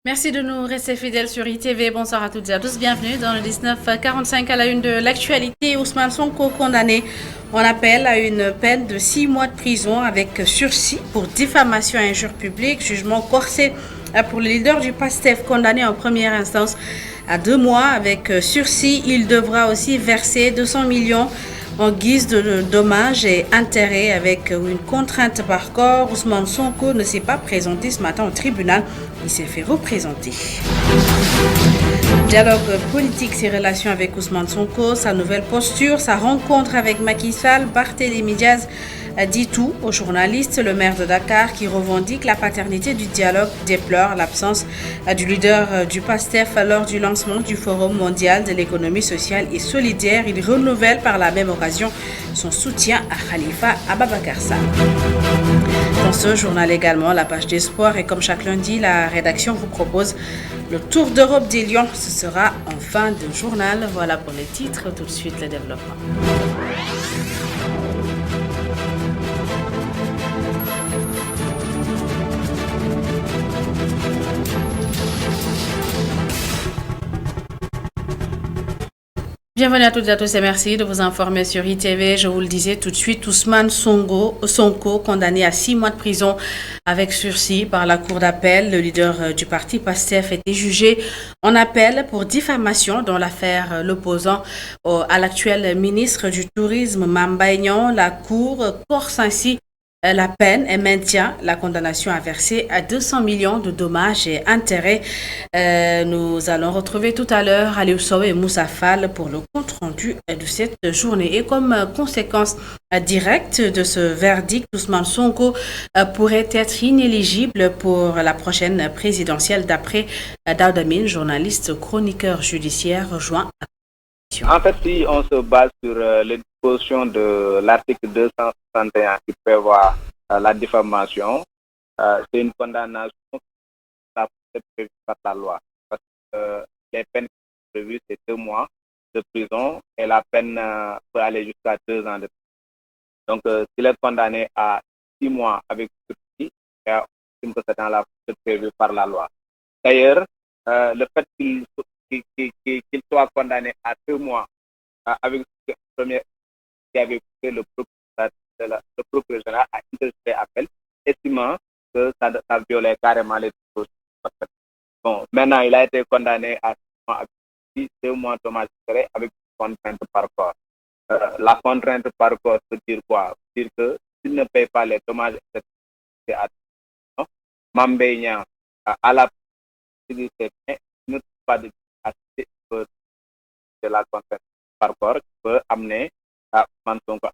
Merci de nous rester fidèles sur ITV. Bonsoir à toutes et à tous. Bienvenue dans le 1945 à la une de l'actualité. Ousmane Sonko condamné en appel à une peine de 6 mois de prison avec sursis pour diffamation et injure publique. Jugement corsé pour le leader du PASTEF condamné en première instance à 2 mois avec sursis. Il devra aussi verser 200 millions en guise de dommages et intérêts avec une contrainte par corps. Ousmane Sonko ne s'est pas présenté ce matin au tribunal. Il s'est fait représenter. Dialogue politique, ses relations avec Ousmane Sonko, sa nouvelle posture, sa rencontre avec Macky Sall. Barthélémy Diaz dit tout aux journalistes. Le maire de Dakar qui revendique la paternité du dialogue déplore l'absence du leader du PASTEF lors du lancement du Forum mondial de l'économie sociale et solidaire. Il renouvelle par la même occasion son soutien à Khalifa Ababacar Sall. Dans ce journal également, la page des sports et comme chaque lundi, la rédaction vous propose le Tour d'Europe des Lions. Ce sera en fin de journal. Voilà pour les titres. Tout de suite, le développement. Bienvenue à toutes et à tous et merci de vous informer sur ITV. Je vous le disais tout de suite, Ousmane Sonko, condamné à 6 mois de prison avec sursis par la cour d'appel. Le leader du parti PASTEF a été jugé en appel pour diffamation dans l'affaire l'opposant à l'actuel ministre du Tourisme, Mame Mbaye Niang. La cour corse ainsi la peine et maintient la condamnation à verser à 200 millions de dommages et intérêts. Nous allons retrouver tout à l'heure Aliou Sow et Moussa Fall pour le compte-rendu de cette journée. Et comme conséquence directe de ce verdict, Ousmane Sonko pourrait être inéligible pour la prochaine présidentielle d'après Daouda Mine, journaliste chroniqueur judiciaire rejoint. En fait, si on se base sur les dispositions de l'article 261 qui prévoit la diffamation, c'est une condamnation qui est prévue par la loi. Parce que les peines prévues, c'est 2 mois de prison et la peine peut aller jusqu'à 2 ans de prison. Donc, s'il est condamné à 6 mois avec sursis, on estime que c'est dans la prévue par la loi. D'ailleurs, le fait qu'il soit condamné à 2 mois avec le premier qui avait fait le procureur général a interjeté appel, estimant que ça violait carrément les dispositions. Bon, maintenant, il a été condamné à 2 mois de dommages intérêts avec une contrainte par corps. La contrainte par corps veut dire quoi? Veut dire que s'il ne paye pas les dommages intérêts à Mame Mbaye Niang à la possibilité ne trouve pas de la contrainte par corps qui peut amener à Ousmane Sonko.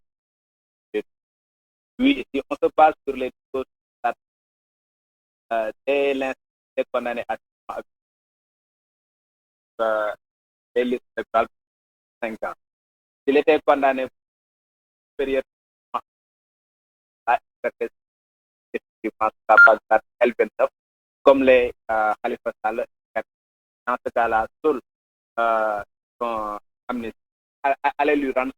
Oui, si on se base sur les dispositions dès l'instant condamné à les listes électorales 5 ans. S'il était condamné supérieur à effectivement la base L29, comme les Khalifa Sall, dans ce cas-là, seul son amnistie allait lui rendre.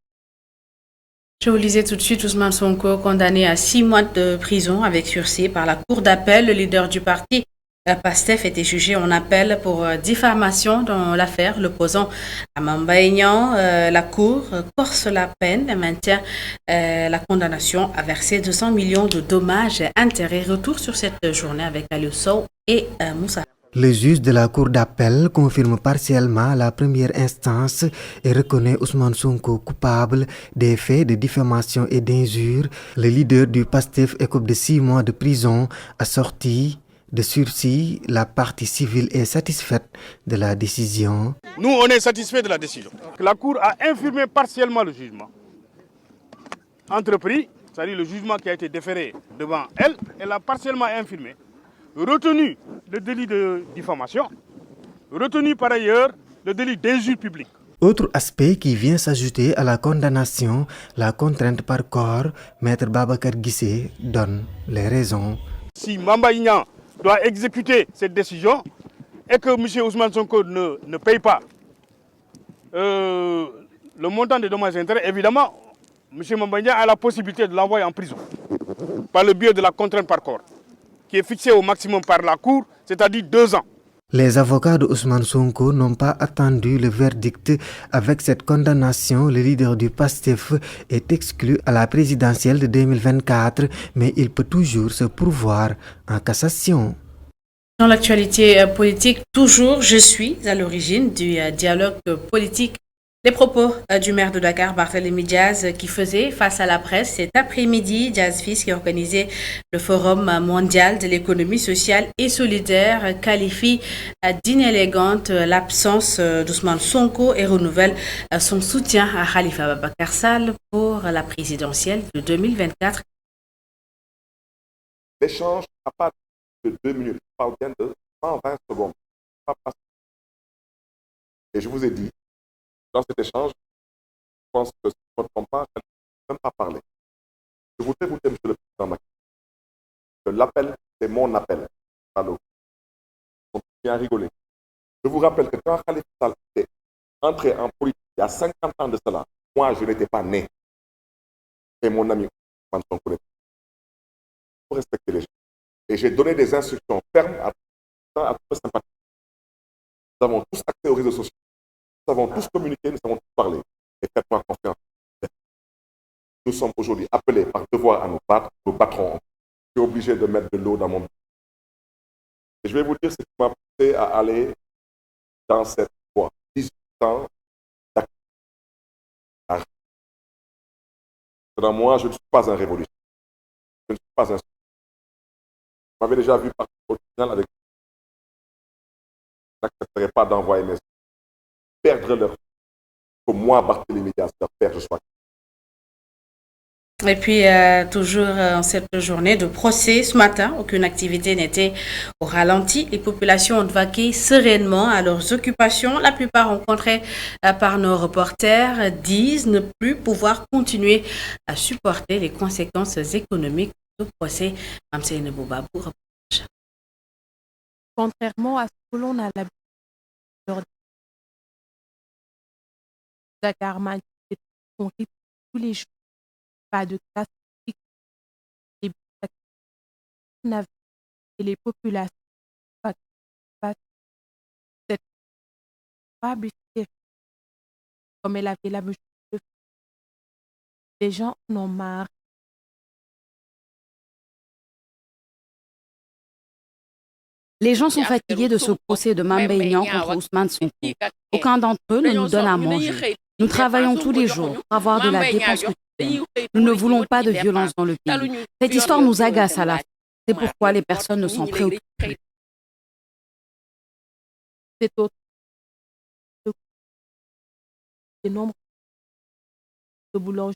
Je vous le disais tout de suite, Ousmane Sonko, condamné à 6 mois de prison avec sursis par la cour d'appel. Le leader du parti, PASTEF, était jugé en appel pour diffamation dans l'affaire l'opposant à Mame Mbaye Niang. La cour corse la peine et maintient la condamnation à verser 200 millions de dommages et intérêts. Retour sur cette journée avec Aliou Sow et Moussa. Le juge de la cour d'appel confirme partiellement la première instance et reconnaît Ousmane Sonko coupable des faits de diffamation et d'injure. Le leader du PASTEF écope de 6 mois de prison assorti de sursis. La partie civile est satisfaite de la décision. Nous, on est satisfait de la décision. La cour a infirmé partiellement le jugement entrepris, c'est-à-dire le jugement qui a été déféré devant elle, elle a partiellement infirmé. Retenu le délit de diffamation, retenu par ailleurs le délit d'injure publique. Autre aspect qui vient s'ajouter à la condamnation, la contrainte par corps. Maître Babacar Guissé donne les raisons. Si Mame Mbaye Niang doit exécuter cette décision et que M. Ousmane Sonko ne paye pas le montant des dommages et intérêts, évidemment, M. Mame Mbaye Niang a la possibilité de l'envoyer en prison par le biais de la contrainte par corps, qui est fixée au maximum par la Cour, c'est-à-dire 2 ans. Les avocats de Ousmane Sonko n'ont pas attendu le verdict. Avec cette condamnation, le leader du PASTEF est exclu à la présidentielle de 2024, mais il peut toujours se pourvoir en cassation. Dans l'actualité politique, toujours, je suis à l'origine du dialogue politique. Les propos du maire de Dakar, Barthélémy Diaz, qui faisait face à la presse cet après-midi, Diaz Fils, qui organisait le Forum mondial de l'économie sociale et solidaire, qualifie d'inélégante l'absence d'Ousmane Sonko et renouvelle son soutien à Khalifa Babakar Sall pour la présidentielle de 2024. L'échange n'a pas de 2 minutes, je parle bien de 120 secondes. Et je vous ai dit, dans cet échange, je pense que si on ne comprend pas, je ne peux même pas parler. Je voudrais vous dire, monsieur le président Macky, que l'appel, c'est mon appel. Allô. On peut bien rigoler. Je vous rappelle que quand Khalifa Sall est entré en politique il y a 50 ans de cela, moi, je n'étais pas né. Et mon ami, Ousmane Sonko, il faut respecter les gens. Et j'ai donné des instructions fermes à tous les sympathisants. Nous avons tous accès aux réseaux sociaux. Nous avons tous communiqué, nous avons tous parlé. Et faites-moi confiance. Nous sommes aujourd'hui appelés par devoir à nous battre. Nous battrons. Je suis obligé de mettre de l'eau dans mon... Et je vais vous dire ce qui m'a poussé à aller dans cette voie. 18 ans d'activité. Dans moi, je ne suis pas un révolutionnaire. Je ne suis pas un... Vous m'avez déjà vu partir au tribunal avec... Je n'accepterai pas d'envoyer mes... perdre leur... que moi, Barthélémy Diaz, leur père, je sois... Et puis, toujours en cette journée de procès, ce matin, aucune activité n'était au ralenti. Les populations ont vaqué sereinement à leurs occupations. La plupart rencontrés par nos reporters disent ne plus pouvoir continuer à supporter les conséquences économiques du procès. Mamsene Boubabou. Contrairement à ce que l'on a l'habitude, Dakar m'a dit tous les jours. Pas de classe et les populations cette comme elle avait l'habitude de faire. Les gens en ont marre. Les gens sont fatigués de ce procès de Mambéignan contre Ousmane Sonko. Aucun d'entre eux ne nous donne à manger. Nous travaillons tous les jours pour avoir de la dépense quotidienne. Nous ne voulons pas de violence dans le pays. Cette histoire nous agace à la fin. C'est pourquoi les personnes ne s'en préoccupent plus. C'est autre. Le nombre de boulangers.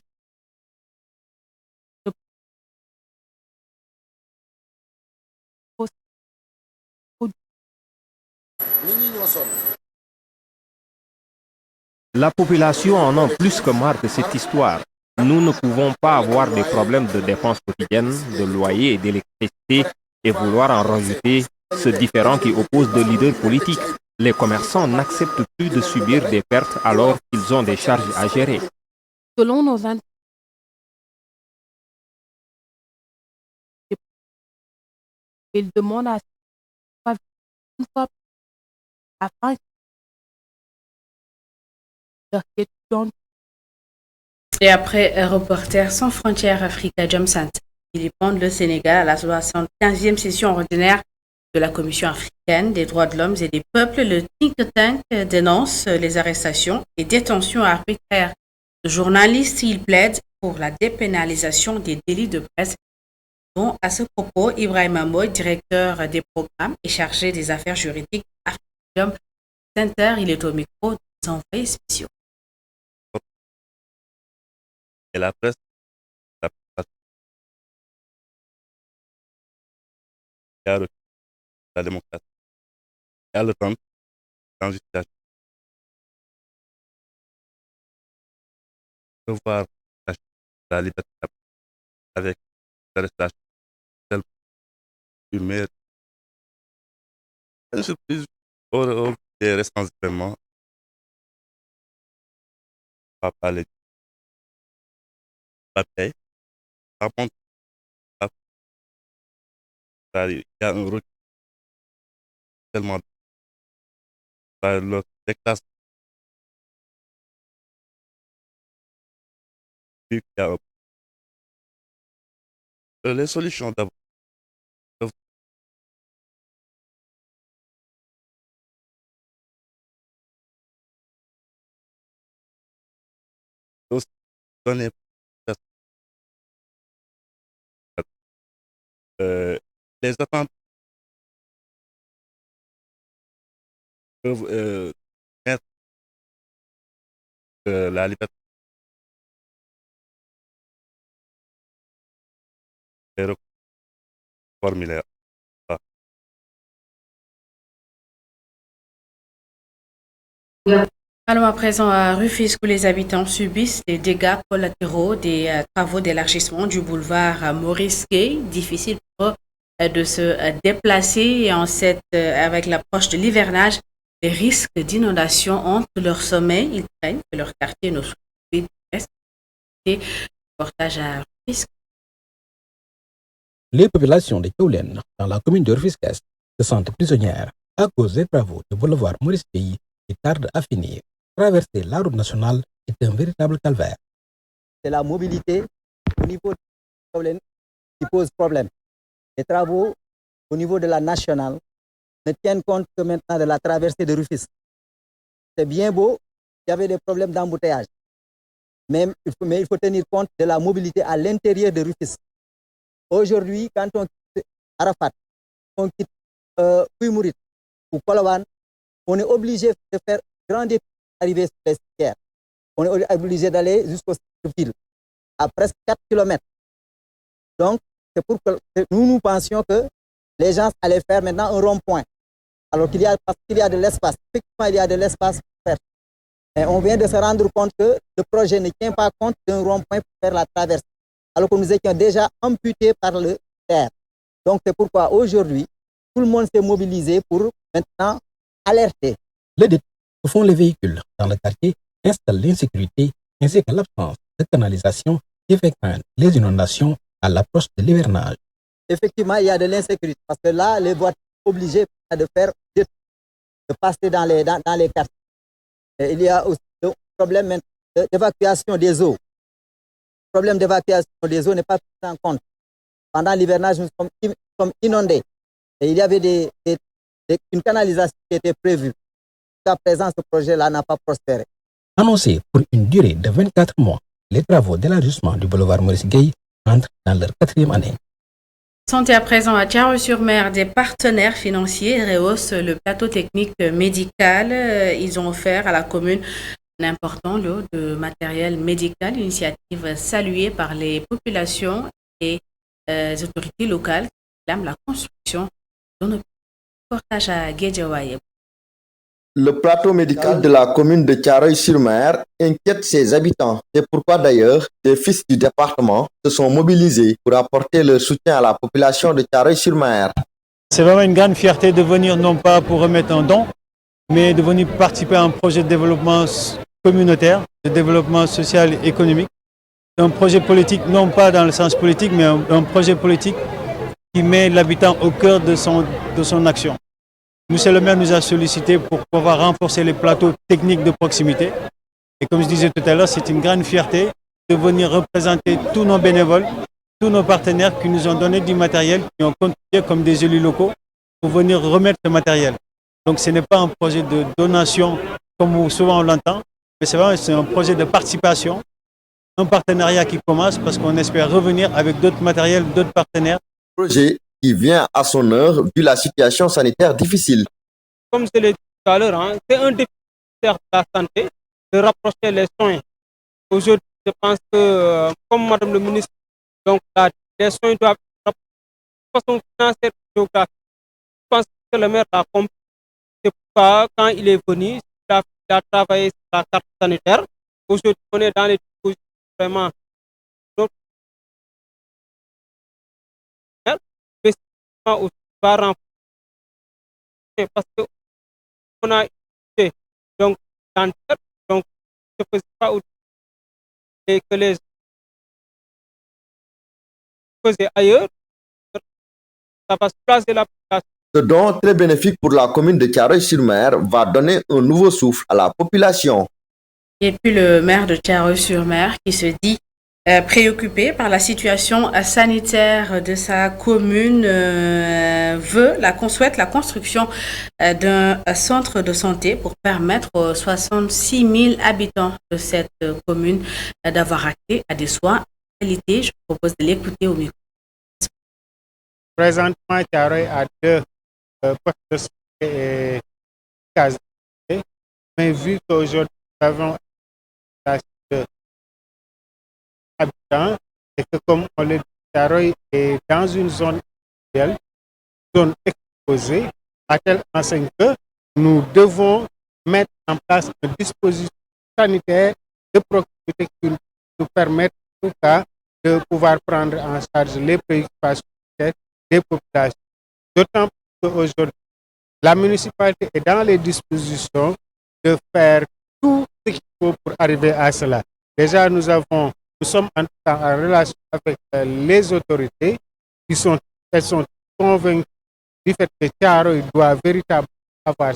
La population en a plus que marre de cette histoire. Nous ne pouvons pas avoir des problèmes de dépenses quotidiennes, de loyer et d'électricité et vouloir en rajouter ce différend qui oppose deux leaders politiques. Les commerçants n'acceptent plus de subir des pertes alors qu'ils ont des charges à gérer. Selon nos ils demandent à une fois afin Et après Reporters sans frontières Africa Johnson, il répond le Sénégal à la 75e session ordinaire de la Commission africaine des droits de l'homme et des peuples. Le think tank dénonce les arrestations et détentions arbitraires de journalistes. Il plaide pour la dépénalisation des délits de presse. Bon, à ce propos, Ibrahim Amoy, directeur des programmes et chargé des affaires juridiques Africa Center, il est au micro des envoyés spéciaux. Et la presse, il y a la démocratie, il y a le temps, voir la liberté avec l'arrestation du maire. Une surprise au des récents événements. On va parler de la paix. Par contre, il y a un recul tellement les classes. Vu qu'il y a, les solutions d'abord. Aussi, donner, les attentes peuvent mettre la liberté des recours formulaires. Ah. Allons à présent à Rufisque où les habitants subissent des dégâts collatéraux des travaux d'élargissement du boulevard Maurice Gay. Difficile pour eux de se déplacer et avec l'approche de l'hivernage, les risques d'inondation hantent leur sommeil. Ils craignent que leur quartier ne soit plus de reportage à Rufisque. Les populations de Kaoulen, dans la commune de Rufisque, se sentent prisonnières à cause des travaux du boulevard Maurice Gay qui tardent à finir. Traverser la route nationale est un véritable calvaire. C'est la mobilité au niveau de Kaoulen qui pose problème. Les travaux au niveau de la nationale ne tiennent compte que maintenant de la traversée de Rufisque. C'est bien beau, il y avait des problèmes d'embouteillage. Mais il faut tenir compte de la mobilité à l'intérieur de Rufisque. Aujourd'hui, quand on quitte Arafat, on quitte Puy-Mouride ou Colobane, on est obligé de faire grand détour pour arriver sur les cimetières. On est obligé d'aller jusqu'au centre-ville, à presque 4 km. Donc, c'est pour que nous pensions que les gens allaient faire maintenant un rond-point. Alors parce qu'il y a de l'espace. Effectivement, il y a de l'espace pour faire. Et on vient de se rendre compte que le projet ne tient pas compte d'un rond-point pour faire la traversée. Alors que nous étions déjà amputés par le terre. Donc, c'est pourquoi aujourd'hui, tout le monde s'est mobilisé pour maintenant alerter. Les détours que font les véhicules dans le quartier installent l'insécurité ainsi que l'absence de canalisation qui fait craindre les inondations à l'approche de l'hivernage. Effectivement, il y a de l'insécurité parce que là, les voitures sont obligées de faire de passer dans les quartiers. Et il y a aussi le problème d'évacuation des eaux. Le problème d'évacuation des eaux n'est pas pris en compte. Pendant l'hivernage, nous sommes inondés. Et il y avait une canalisation qui était prévue. Jusqu'à présent, ce projet-là n'a pas prospéré. Annoncé pour une durée de 24 mois, les travaux d'élargissement du boulevard Maurice Gay entrent dans leur 4e année. Santé à présent à Thiaroye-sur-Mer, des partenaires financiers rehaussent le plateau technique médical. Ils ont offert à la commune un important lot de matériel médical, initiative saluée par les populations et les autorités locales qui réclament la construction d'un reportage à Guédiawaye. Le plateau médical de la commune de Thiaroye-sur-Mer inquiète ses habitants. C'est pourquoi d'ailleurs, les fils du département se sont mobilisés pour apporter leur soutien à la population de Thiaroye-sur-Mer. C'est vraiment une grande fierté de venir non pas pour remettre un don, mais de venir participer à un projet de développement communautaire, de développement social et économique. Un projet politique, non pas dans le sens politique, mais un projet politique qui met l'habitant au cœur de son action. Monsieur le maire nous a sollicité pour pouvoir renforcer les plateaux techniques de proximité. Et comme je disais tout à l'heure, c'est une grande fierté de venir représenter tous nos bénévoles, tous nos partenaires qui nous ont donné du matériel, qui ont contribué comme des élus locaux pour venir remettre ce matériel. Donc ce n'est pas un projet de donation comme souvent on l'entend, mais c'est un projet de participation, un partenariat qui commence parce qu'on espère revenir avec d'autres matériels, d'autres partenaires. Projet qui vient à son heure vu la situation sanitaire difficile. Comme je l'ai dit tout à l'heure, c'est un défi de la santé de rapprocher les soins. Aujourd'hui, je pense que, comme Madame le ministre, donc, les soins doivent être de façon financière et géographique. Je pense que le maire l'a compris. C'est pourquoi, quand il est venu, il a travaillé sur la carte sanitaire. Aujourd'hui, on est dans les dispositions vraiment. Aussi va renforcer parce que on a été donc dentaire, donc je ne faisais pas et que les faisaient ailleurs, ça va soulager la population. Ce don très bénéfique pour la commune de Thiaroye-sur-Mer va donner un nouveau souffle à la population. Et puis le maire de Thiaroye-sur-Mer qui se dit préoccupé par la situation sanitaire de sa commune, souhaite la construction d'un centre de santé pour permettre aux 66 000 habitants de cette commune d'avoir accès à des soins de qualité. Je vous propose de l'écouter au micro. Présentement, Thiaroye a deux postes de santé et cases. Mais vu qu'aujourd'hui, nous avons de habitants et que, comme on le dit, Thiaroye est dans une zone exposée, à telle enseigne que nous devons mettre en place un dispositif sanitaire de proximité qui nous permette, en tout cas, de pouvoir prendre en charge les préoccupations des populations. D'autant plus qu'aujourd'hui, la municipalité est dans les dispositions de faire tout ce qu'il faut pour arriver à cela. Déjà, nous sommes en relation avec les autorités elles sont convaincues du fait que Thiaroye doit véritablement avoir.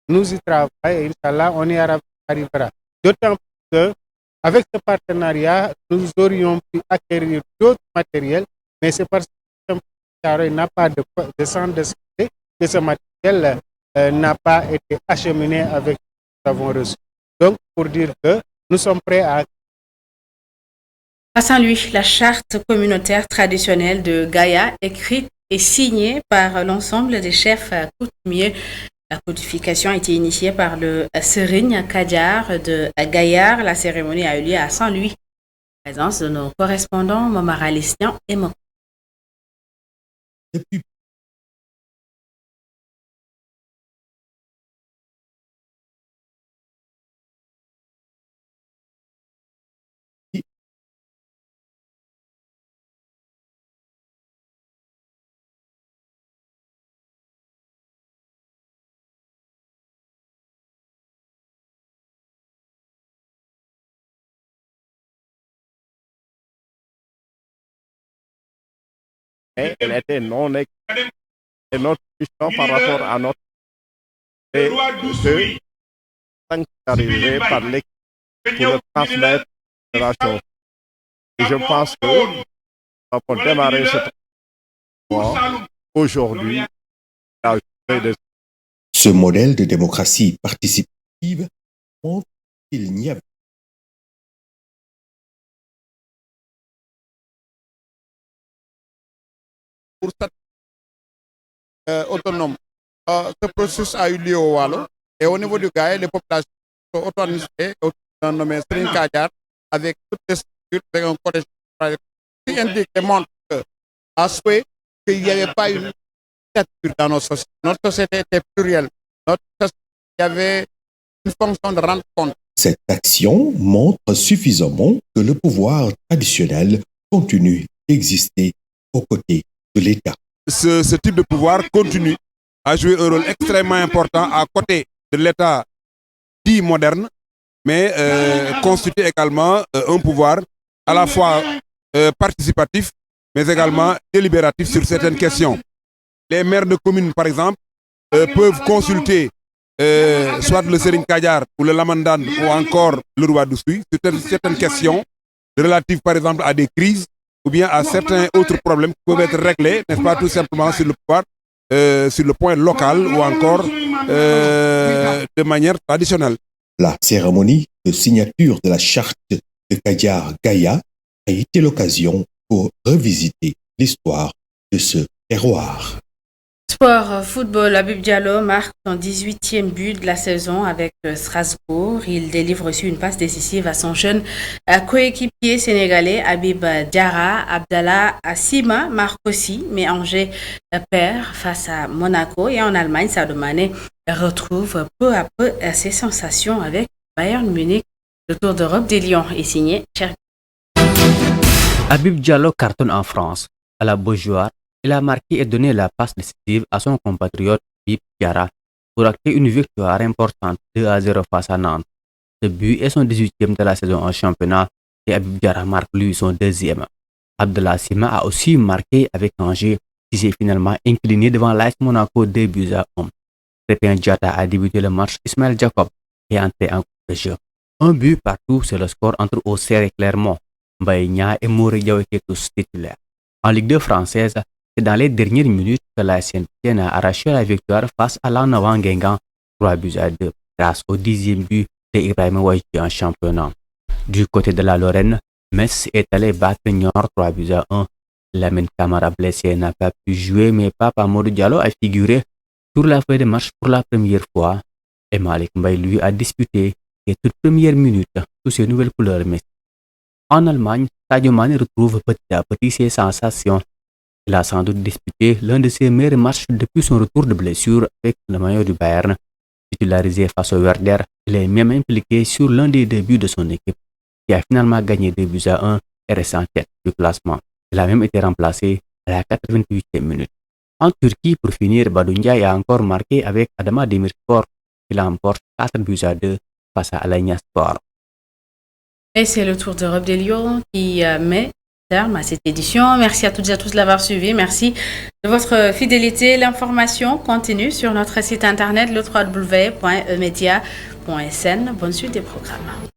Nous y travaillons et Inch'Allah, on y arrivera. D'autant plus qu'avec ce partenariat, nous aurions pu acquérir d'autres matériels, mais c'est parce que Thiaroye n'a pas de centre de santé que ce matériel n'a pas été acheminé avec ce que nous avons reçu. Donc, pour dire que nous sommes prêts à... À Saint-Louis, la charte communautaire traditionnelle de Gaïa, écrite et signée par l'ensemble des chefs coutumiers. La codification a été initiée par le Serigne Kadiar de Gaillard. La cérémonie a eu lieu à Saint-Louis. Présence de nos correspondants Momar Alistian et Mok. Depuis elle était non et notre mission par rapport à notre et de sanctuariser par l'équipe pour le transmettre de la chose. Et je pense que nous avons démarré cette aujourd'hui. Ce modèle de démocratie participative montre qu'il n'y a pour cette autonome. Ce processus a eu lieu au Wallo et au niveau du Gaïa, les populations sont autonomisées, nommées Serigne Kadiar, avec toutes les structures, avec un collège qui indique et montre à souhait qu'il n'y avait pas une dictature dans notre société. Notre société était plurielle. Notre société avait une fonction de rendre compte. Cette action montre suffisamment que le pouvoir traditionnel continue d'exister aux côtés de l'État. Ce type de pouvoir continue à jouer un rôle extrêmement important à côté de l'État dit moderne, mais constitue également un pouvoir à la fois participatif, mais également délibératif sur certaines questions. Les maires de communes, par exemple, peuvent consulter soit le Serigne Kadiar ou le Lamandane ou encore le roi d'Oussouye sur certaines questions relatives, par exemple, à des crises ou bien à certains autres problèmes qui peuvent être réglés, n'est-ce pas, tout simplement sur le pouvoir, sur le point local ou encore de manière traditionnelle. La cérémonie de signature de la charte de Kadiar Gaïa a été l'occasion pour revisiter l'histoire de ce terroir. Sport, football, Habib Diallo marque son 18e but de la saison avec Strasbourg. Il délivre aussi une passe décisive à son jeune coéquipier sénégalais Habib Diarra. Abdallah Sima marque aussi, mais Angers perd face à Monaco. Et en Allemagne, Sadio Mané retrouve peu à peu ses sensations avec Bayern Munich. Le Tour d'Europe des Lions est signé Cherki. Habib Diallo cartonne en France. À la Beaujoire, il a marqué et donné la passe décisive à son compatriote Habib Diarra pour acter une victoire importante 2-0 face à Nantes. Ce but est son 18e de la saison en championnat et Habib Diarra marque lui son 2e. Abdallah Sima a aussi marqué avec Angers qui s'est finalement incliné devant l'AS Monaco 2-1. Crépin Diatta a débuté le match, Ismaël Jacob est entré en cours de jeu. Un but partout, c'est le score entre Auxerre et Clermont. Mbaye Niang et Mory Diaw étaient tous titulaires. En Ligue 2 française, c'est dans les dernières minutes que la Saint-Étienne a arraché la victoire face à l'En-Avant Guingamp 3-2 grâce au 10e but d'Ibrahima Ouaïti en championnat. Du côté de la Lorraine, Metz est allé battre Niort 3-1. Lamine Camara blessé n'a pas pu jouer, mais Papa Modou Diallo a figuré sur la feuille de match pour la première fois. Et Malik Mbaye lui a disputé les toutes premières minutes sous ses nouvelles couleurs Metz. En Allemagne, Sadio Mané retrouve petit à petit ses sensations. Il a sans doute disputé l'un de ses meilleurs matchs depuis son retour de blessure avec le maillot du Bayern. Titularisé face au Werder, il est même impliqué sur l'un des débuts de son équipe, qui a finalement gagné 2-1 et reste en tête du classement. Il a même été remplacé à la 88e minute. En Turquie, pour finir, Badou Ndiaye a encore marqué avec Adama Demirspor, qui l'emporte 4-2 face à Alanyaspor. Et c'est le tour d'Europe des Lions qui met terme à cette édition. Merci à toutes et à tous de l'avoir suivi. Merci de votre fidélité. L'information continue sur notre site internet le www.emedia.sn. Bonne suite des programmes.